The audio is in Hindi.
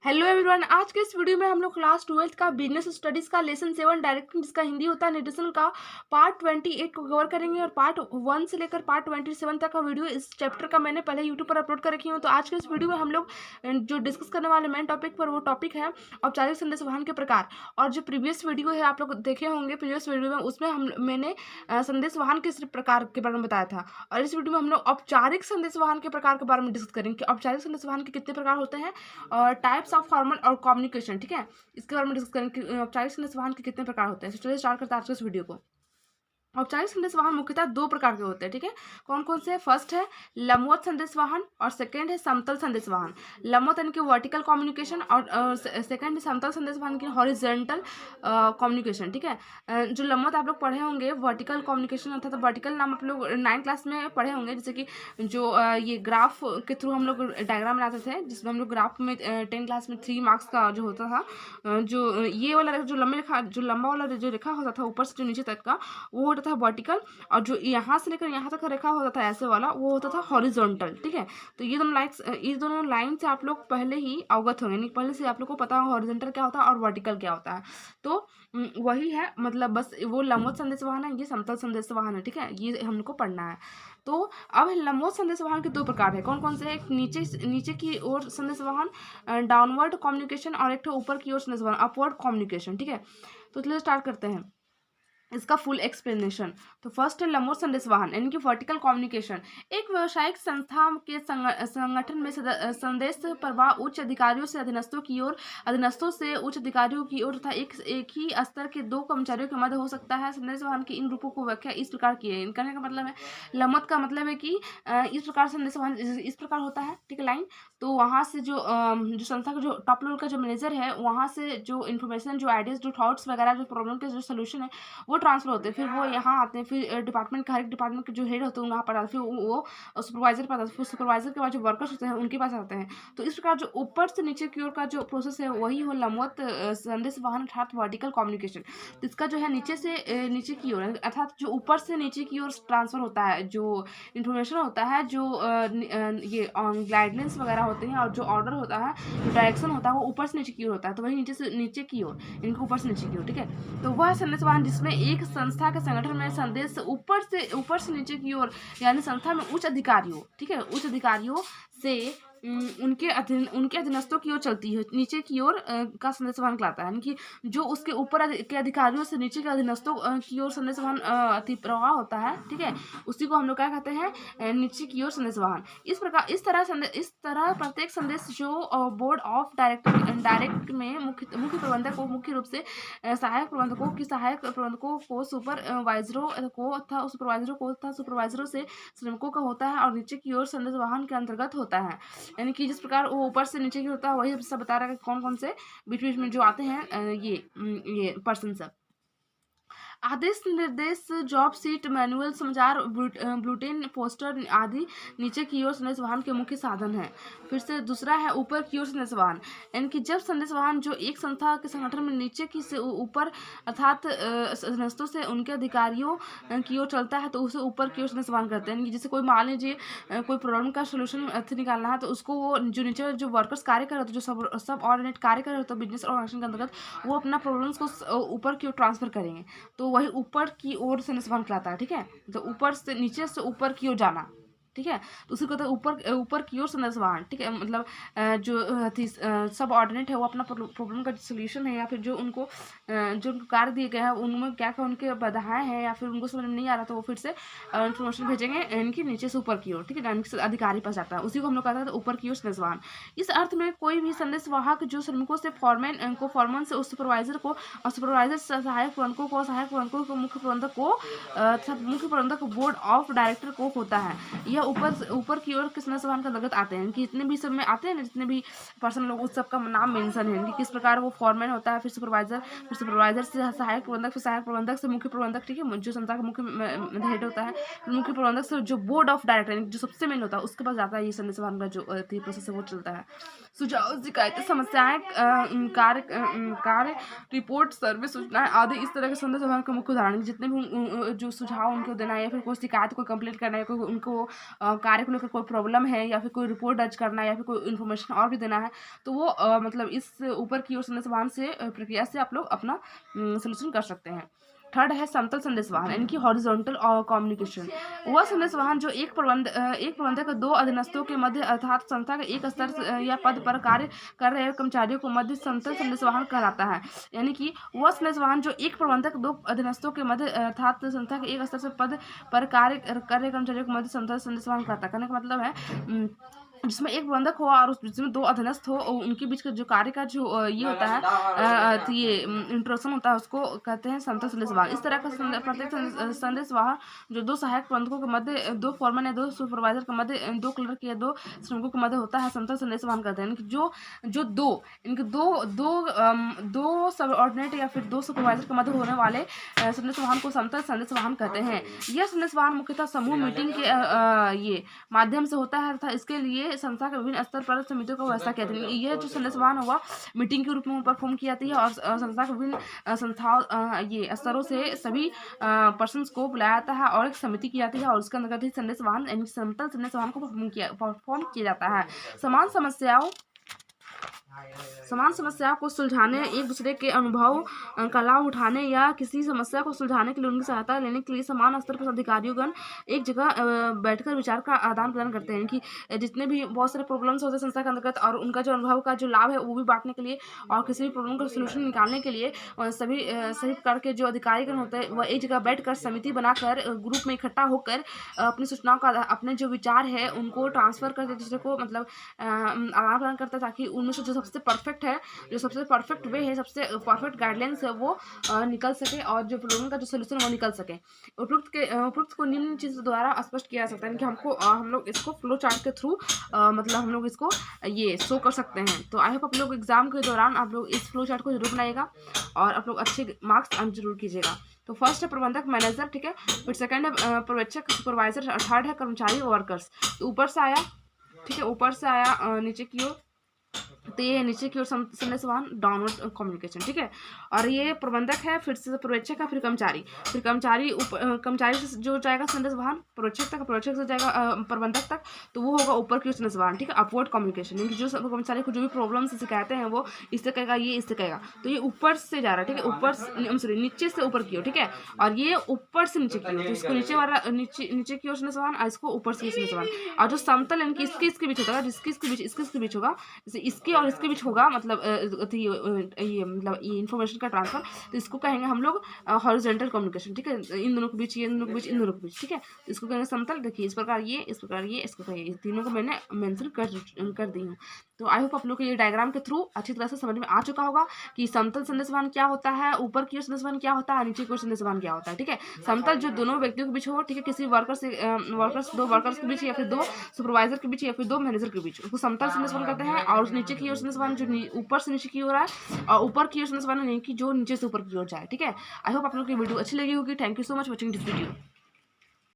हेलो एवरीवन, आज के इस वीडियो में हम लोग क्लास 12th का बिजनेस स्टडीज का लेसन 7 डायरेक्टिंग जिसका हिंदी होता है निर्देशन का पार्ट 28 को कवर करेंगे। और पार्ट 1 से लेकर पार्ट 27 तक का वीडियो इस चैप्टर का मैंने पहले यूट्यूब पर अपलोड कर रखी हूँ। तो आज के इस वीडियो में हम लोग जो डिस्कस करने वाले मेन टॉपिक पर वो टॉपिक है औपचारिक संदेश वाहन के प्रकार। और जो प्रीवियस वीडियो है आप लोग देखे होंगे प्रीवियस वीडियो में, उसमें मैंने संदेश वाहन के प्रकार के बारे में बताया था। और इस वीडियो में हम लोग औपचारिक संदेश वाहन के प्रकार के बारे में डिस्कस करेंगे कि औपचारिक संदेश वाहन के कितने प्रकार होते हैं और टाइप्स ऑफ फॉर्मल और कम्युनिकेशन। ठीक है, इसके बारे में डिस्कस करेंगे कि औपचारिक संदेश वाहन के कितने प्रकार होते हैं। तो चलिए स्टार्ट करते हैं आज के इस वीडियो को। औपचारिक संदेश वाहन मुख्यतः दो प्रकार के होते हैं। ठीक है, कौन कौन से? फर्स्ट है लंबवत संदेश वाहन और सेकंड है समतल संदेश वाहन। लंबवत यानी कि वर्टिकल कम्युनिकेशन और सेकंड है समतल संदेश वाहन की हॉरिजॉन्टल कम्युनिकेशन। ठीक है, जो लंबवत आप लोग पढ़े होंगे वर्टिकल कम्युनिकेशन अर्थात वर्टिकल नाम आप लोग 9th क्लास में पढ़े होंगे, जैसे कि जो ये ग्राफ के थ्रू हम लोग डायग्राम बनाते थे, जिसमें हम लोग ग्राफ में 10 क्लास में 3 मार्क्स का जो होता था, जो ये वाला जो लंबा वाला जो रेखा होता था ऊपर से जो नीचे तक का, वो होता था वर्टिकल। और जो यहाँ से लेकर यहाँ तक का रेखा होता था ऐसे वाला, वो होता था हॉरिजॉन्टल। ठीक है, तो ये दोनों लाइन से आप लोग पहले ही अवगत होंगे, यानी पहले से आप लोग को पता होगा हॉरिजॉन्टल क्या होता है और वर्टिकल क्या होता है। तो वही है, मतलब बस वो लंबवत संदेश वाहन है, ये समतल संदेश वाहन है। ठीक है, ये हम लोग को पढ़ना है। तो अब लंबवत संदेश वाहन के दो प्रकार है। कौन कौन से? एक नीचे की ओर संदेश वाहन डाउनवर्ड कम्युनिकेशन और एक ऊपर की ओर संदेश वाहन अपवर्ड कम्युनिकेशन। ठीक है, तो चलिए स्टार्ट करते हैं इसका फुल एक्सप्लेनेशन। तो फर्स्ट है लंबवत संदेश वाहन यानी कि वर्टिकल कम्युनिकेशन। एक व्यावसायिक संस्था के संगठन में संदेश प्रवाह उच्च अधिकारियों से अधीनस्थों की ओर, अधीनस्थों से उच्च अधिकारियों की ओर तथा एक ही स्तर के दो कर्मचारियों के मध्य हो सकता है। संदेश वाहन के इन रूपों को व्याख्या इस प्रकार की है। कहने का मतलब है, लंबवत का मतलब है कि इस प्रकार संदेश वाहन इस प्रकार होता है। ठीक है, लाइन तो वहाँ से जो संस्था का जो टॉप लेवल का जो मैनेजर है, वहाँ से जो इन्फॉर्मेशन, जो आइडियाज, जो थॉट्स वगैरह, जो प्रॉब्लम के जो सोल्यूशन है वो ट्रांसफर होते हैं। फिर वो यहाँ आते हैं, फिर डिपार्टमेंट का हर एक डिपार्टमेंट के जो हेड होते हैं वहाँ पर आते हैं, फिर वो सुपरवाइजर के पास आते हैं, फिर सुपरवाइजर के बाद जो वर्कर्स होते हैं उनके पास आते हैं। तो इस प्रकार जो ऊपर से नीचे की ओर का जो प्रोसेस है वही हो लंबवत संदेश वाहन अर्थात वर्टिकल कम्युनिकेशन। तो इसका जो है नीचे से नीचे की ओर अर्थात जो ऊपर से नीचे की ओर ट्रांसफर होता है, जो इन्फॉर्मेशन होता है, जो ये गाइडलाइंस वगैरह होते हैं और जो ऑर्डर होता है, जो डायरेक्शन होता है, वो ऊपर से नीचे की ओर होता है। तो वही नीचे से नीचे की ओर, इनको ऊपर से नीचे की ओर। ठीक है, तो वह संदेश वाहन जिसमें एक संस्था के संगठन में संदेश ऊपर से नीचे की ओर यानी संस्था में उच्च अधिकारियों, ठीक है, उच्च अधिकारियों से उनके अधीनस्थों की ओर चलती है, नीचे की ओर का संदेश वाहन कहलाता है। यानी कि जो उसके ऊपर के अधिकारियों से नीचे के अधीनस्थों की ओर संदेश वाहन अति प्रवाह होता है। ठीक है, उसी को हम लोग क्या कहते हैं? नीचे की ओर संदेश वाहन। इस तरह प्रत्येक संदेश जो बोर्ड ऑफ डायरेक्ट में मुख्य प्रबंधक को, मुख्य रूप से सहायक प्रबंधकों को सुपरवाइजरों को तथा सुपरवाइजरों से श्रमिकों का होता है और नीचे की ओर संदेश वाहन के अंतर्गत होता है। यानी कि जिस प्रकार वो ऊपर से नीचे की होता है वही सब बता रहा है कि कौन कौन से बीच बीच में जो आते हैं ये पर्सन सब। आदेश निर्देश, जॉब सीट, मैनुअल, समाचार बुलेटिन, पोस्टर आदि नीचे की ओर संदेश वाहन के मुख्य साधन है। फिर से दूसरा है ऊपर की ओर संदेश वाहन, यानी कि जब संदेश वाहन जो एक संस्था के संगठन में नीचे की से ऊपर अर्थात अधीनस्थों से उनके अधिकारियों की ओर चलता है तो उसे ऊपर की ओर संदेश वाहन करते हैं। यानी कि जैसे कोई मान लीजिए कोई प्रॉब्लम का सोल्यूशन निकालना है तो उसको वो जो नीचे जो वर्कर्स कार्य कर रहे होते, जो सब ऑर्डिनेट कार्य कर रहे होते बिजनेस ऑर्गेनाइजेशन के अंतर्गत, वो अपना प्रॉब्लम्स को ऊपर की ओर ट्रांसफर करेंगे। तो वही ऊपर की ओर संदेश वाहन कहलाता है। ठीक है, तो ऊपर से नीचे से ऊपर की ओर जाना। ठीक है, तो उसी को कहते हैं ऊपर की ओर संदेश वाहन। ठीक है, मतलब जो सब ऑर्डिनेट है वो अपना प्रॉब्लम का सोल्यूशन है या फिर जो उनको कार्य दिए गए हैं उनमें क्या क्या उनके बाधाएं हैं या फिर उनको समझ में नहीं आ रहा तो वो फिर से इन्फॉर्मेशन भेजेंगे इनकी नीचे से ऊपर की ओर। ठीक है, यानी अधिकारी पास जाता है, उसी को हम लोग कहते हैं ऊपर की ओर संदेश वाहन। इस अर्थ में कोई भी संदेश वाहक जो श्रमिकों से फॉरमैन से उस सुपरवाइजर को और सुपरवाइजर से सहायक प्रबंधकों को, सहायक प्रबंधकों को मुख्य प्रबंधक को मुख्य प्रबंधक बोर्ड ऑफ डायरेक्टर को होता है। यह ऊपर की ओर के संदेश वाहन का अंतर्गत आते हैं कि जितने भी सब में आते हैं ना, जितने भी पर्सन लोग उस सबका नाम मेंशन है कि किस प्रकार वो फॉरमैन होता है, फिर सुपरवाइजर से सहायक प्रबंधक, फिर सहायक प्रबंधक से मुख्य प्रबंधक। ठीक है, जो संस्था का मुख्य हेड होता है, मुख्य प्रबंधक से जो बोर्ड ऑफ डायरेक्टर जो सबसे मेन होता है उसके पास जाता है। ये संदेश वाहन का जो प्रोसेस है वो चलता है। सुझाव, शिकायतें, समस्याएं, कार्य रिपोर्ट, सर्वे, सूचनाएं आदि इस तरह के संदेश वाहन के मुख्य उदाहरण। जितने भी जो सुझाव उनको देना है या फिर कोई शिकायत, कोई कंप्लेंट करना है, कोई उनको कार्य को लेकर कोई प्रॉब्लम है या फिर कोई रिपोर्ट दर्ज करना है या फिर कोई इन्फॉर्मेशन और भी देना है, तो वो मतलब इस ऊपर की ओर संदेश वाहन से प्रक्रिया से आप लोग अपना सोल्यूशन कर सकते हैं। थर्ड है समतल संदेश वाहन, यानी कि हॉरिजॉन्टल कम्युनिकेशन। वह संदेश वाहन जो एक प्रबंधक दो अधीनस्थों के मध्य अर्थात संस्था के एक स्तर या पद पर कार्य कर रहे कर्मचारियों को मध्य समतल संदेश वाहन कहलाता है। यानी कि वह संदेश वाहन जो एक प्रबंधक दो अधीनस्थों के मध्य अर्थात संस्था के एक स्तर से पद पर कार्य कर रहे कर्मचारियों को मध्य समतल संदेश वाहन कहता है। कहने का मतलब है जिसमें एक प्रबंधक हो और जिसमें दो अधीनस्थ हो, उनके बीच का जो कार्य का जो ये होता है तो ये इंटरेक्शन होता है, उसको कहते हैं समतल संदेश वाहन। इस तरह का प्रत्येक संदेश वाहन जो दो सहायक प्रबंधकों के मध्य, दो फोरमैन या दो सुपरवाइजर के मध्य, दो क्लर्क या दो श्रमिकों के मध्य होता है, समतल संदेश वाहन कहते हैं। जो दो सब ऑर्डिनेट या फिर दो सुपरवाइजर के मध्य होने वाले संदेश वाहन को समतल संदेश वाहन कहते हैं। यह संदेश वाहन मुख्यतः समूह मीटिंग के ये माध्यम से होता है तथा इसके लिए संस्था के विभिन्न स्तर पर समितियों का व्यवस्था किया जाती है। यह जो संदेश वाहन हुआ मीटिंग के रूप में परफॉर्म की जाती है और संस्था के विभिन्न संस्थाओं ये स्तरों से सभी पर्सन्स को बुलाया जाता है और एक समिति की जाती है और उसके अंतर्गत ही संदेश वाहन यानी समतल संदेश वाहन को परफॉर्म किया जाता है। समान समस्याओं को सुलझाने, एक दूसरे के अनुभव का लाभ उठाने या किसी समस्या को सुलझाने के लिए उनकी सहायता लेने के लिए समान स्तर पर अधिकारियों एक जगह बैठकर विचार का आदान प्रदान करते हैं कि जितने भी बहुत सारे प्रॉब्लम्स होते हैं संस्था के अंतर्गत और उनका जो अनुभव का जो लाभ है वो भी बांटने के लिए और किसी भी प्रॉब्लम का सोल्यूशन निकालने के लिए सभी प्रकार के जो अधिकारीगण होते हैं वह एक जगह बैठ कर समिति बनाकर ग्रुप में इकट्ठा होकर अपनी सूचनाओं का अपने जो विचार है उनको ट्रांसफर करके दूसरे को मतलब आदान प्रदान करता है ताकि उनमें से जो सबसे परफेक्ट है, जो सबसे परफेक्ट वे है, सबसे परफेक्ट गाइडलाइंस है वो निकल सके और जो प्रॉब्लम का जो सोल्यूशन वो निकल सके। उपरोक्त को निम्न चीज़ द्वारा स्पष्ट किया जा सकता है कि हम लोग इसको फ्लो चार्ट के थ्रू मतलब हम लोग इसको ये शो कर सकते हैं। तो आई होप आप लोग एग्जाम के दौरान आप लोग इस फ्लो चार्ट को जरूर बनाइएगा और आप लोग अच्छे मार्क्स जरूर कीजिएगा। तो फर्स्ट है प्रबंधक मैनेजर, ठीक है, फिर सेकंड है पर्यवेक्षक सुपरवाइजर, थर्ड है कर्मचारी वर्कर्स। तो ऊपर से आया, ठीक है, ऊपर से आया नीचे की ओर, तो ये नीचे की ओर संदेश वाहन डाउनवर्ड कम्युनिकेशन, ठीक है। और ये प्रबंधक है, फिर से पर्यवेक्षक है, फिर कर्मचारी से जो जाएगा संदेश वाहन पर्यवेक्षक तक, पर्यवेक्षक से जाएगा प्रबंधक तक, तो वो होगा ऊपर की ओर संदेश वाहन, ठीक है, अपवर्ड कम्युनिकेशन। यानी जो कर्मचारी को जो भी प्रॉब्लम से शिकायतें हैं वो इससे कहेगा, ये इससे कहेगा, तो ये ऊपर से जा रहा है, ठीक है, नीचे से ऊपर की ओर, ठीक है, और ये ऊपर से नीचे की ओर, तो इसको नीचे वाला नीचे की ओर संदेश वाहन और इसको ऊपर से संदेश वाहन। और जो समतल यानी कि इसके बीच होता है, इसके बीच होगा, जैसे इसके और इसके बीच होगा मतलब ये मतलब ये इन्फॉर्मेशन का ट्रांसफर, तो इसको कहेंगे हम लोग हॉरिजॉन्टल कम्युनिकेशन, ठीक है, इन दोनों के बीच, ये इन दोनों के बीच, इन दोनों के बीच, ठीक है, तो इसको कहेंगे समतल। देखिए इस प्रकार ये, इस प्रकार ये, इसको कहेंगे, इस तीनों को मैंने मेंशन कर दी हूँ। तो आई होप आप लोग को ये डायग्राम के थ्रू अच्छी तरह से समझ में आ चुका होगा कि समतल संदेश वाहन क्या होता है, ऊपर की ओर संदेश वाहन क्या होता है, नीचे की ओर संदेश वाहन क्या होता है, ठीक है। समतल जो दोनों व्यक्तियों के बीच हो, ठीक है, किसी दो वर्कर्स के बीच या फिर दो सुपरवाइजर के बीच या फिर दो मैनेजर के बीच, उसको समतल संदेश वाहन कहते हैं। और नीचे की ओर संदेश वाहन जो ऊपर से नीचे की ओर है और ऊपर की ओर संदेश वाहन यानी कि जो नीचे से ऊपर की ओर जाए, ठीक है। आई होप आप लोग की वीडियो अच्छी लगी होगी। Thank you so much watching this video.